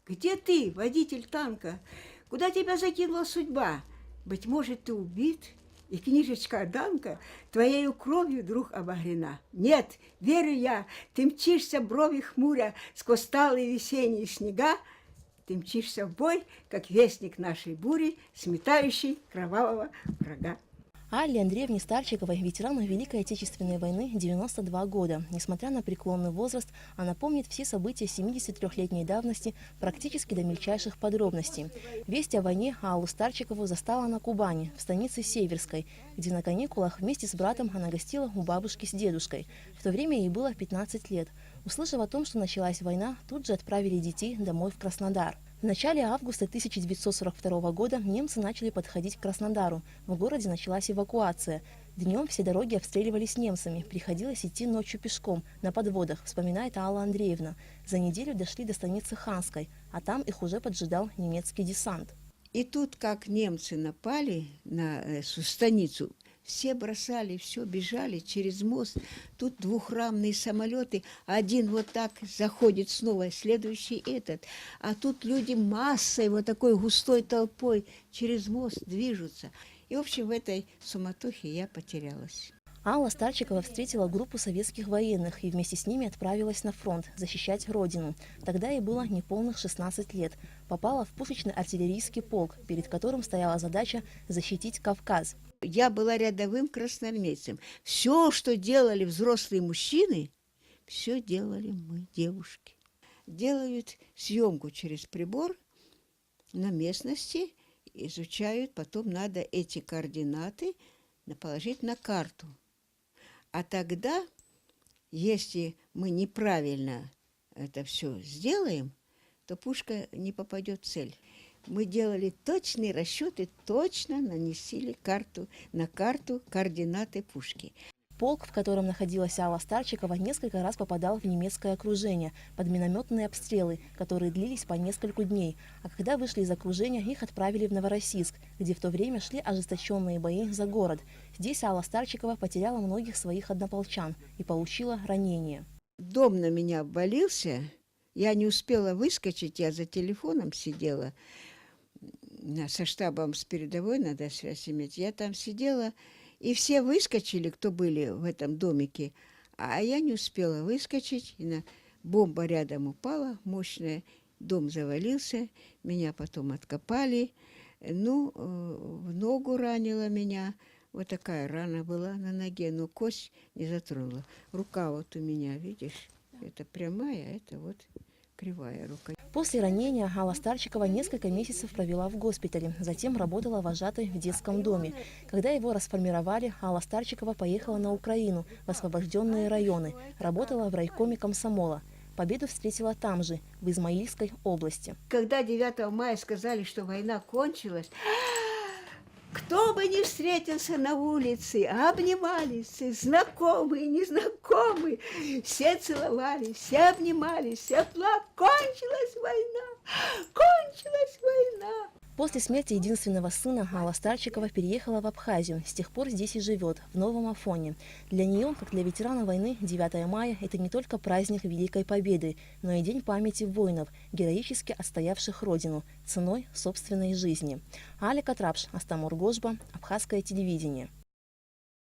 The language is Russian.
Где ты, водитель танка? Куда тебя закинула судьба? Быть может, ты убит, и книжечка Данка твоею кровью, друг, обогрена. Нет, верю я, ты мчишься, брови хмуря, сквозь талые весенние снега, ты мчишься в бой, как вестник нашей бури, сметающий кровавого врага. Алле Андреевне Старчиковой, ветерану Великой Отечественной войны, 92 года. Несмотря на преклонный возраст, она помнит все события 73-летней давности практически до мельчайших подробностей. Весть о войне Аллу Старчикову застала на Кубани, в станице Северской, где на каникулах вместе с братом она гостила у бабушки с дедушкой. В то время ей было 15 лет. Услышав о том, что началась война, тут же отправили детей домой в Краснодар. В начале августа 1942 года немцы начали подходить к Краснодару. В городе началась эвакуация. Днем все дороги обстреливались немцами. Приходилось идти ночью пешком, на подводах, вспоминает Алла Андреевна. За неделю дошли до станицы Ханской, а там их уже поджидал немецкий десант. И тут, как немцы напали на станицу, все бросали, все бежали через мост. Тут двухрамные самолеты, один вот так заходит снова, следующий этот. А тут люди массой, вот такой густой толпой через мост движутся. И, в общем, в этой суматохе я потерялась. Алла Старчикова встретила группу советских военных и вместе с ними отправилась на фронт защищать родину. Тогда ей было неполных 16 лет. Попала в пушечный артиллерийский полк, перед которым стояла задача защитить Кавказ. Я была рядовым красноармейцем. Все, что делали взрослые мужчины, все делали мы, девушки. Делают съемку через прибор на местности, изучают, потом надо эти координаты положить на карту. А тогда, если мы неправильно это все сделаем, то пушка не попадет в цель. Мы делали точные расчеты, точно нанесли на карту координаты пушки. Полк, в котором находилась Алла Старчикова, несколько раз попадал в немецкое окружение под минометные обстрелы, которые длились по несколько дней. А когда вышли из окружения, их отправили в Новороссийск, где в то время шли ожесточенные бои за город. Здесь Алла Старчикова потеряла многих своих однополчан и получила ранение. Дом на меня обвалился, я не успела выскочить, я за телефоном сидела. Со штабом с передовой надо связь иметь. Я там сидела, и все выскочили, кто были в этом домике, а я не успела выскочить. Бомба рядом упала, мощная, дом завалился, меня потом откопали. Ну, в ногу ранила меня, вот такая рана была на ноге, но кость не затронула. Рука вот у меня, видишь, это прямая, это вот кривая рука. После ранения Алла Старчикова несколько месяцев провела в госпитале, затем работала вожатой в детском доме. Когда его расформировали, Алла Старчикова поехала на Украину, в освобожденные районы, работала в райкоме комсомола. Победу встретила там же, в Измаильской области. Когда 9 мая сказали, что война кончилась, кто бы ни встретился на улице, обнимались, знакомые, незнакомые, все целовались, все обнимались, все плакали. Кончилась война! Кончилась война! После смерти единственного сына Алла Старчикова переехала в Абхазию. С тех пор здесь и живет, в Новом Афоне. Для нее, как для ветерана войны, 9 мая – это не только праздник Великой Победы, но и день памяти воинов, героически отстоявших родину, ценой собственной жизни. Аля Катрапш, Астамур Гожба, Абхазское телевидение.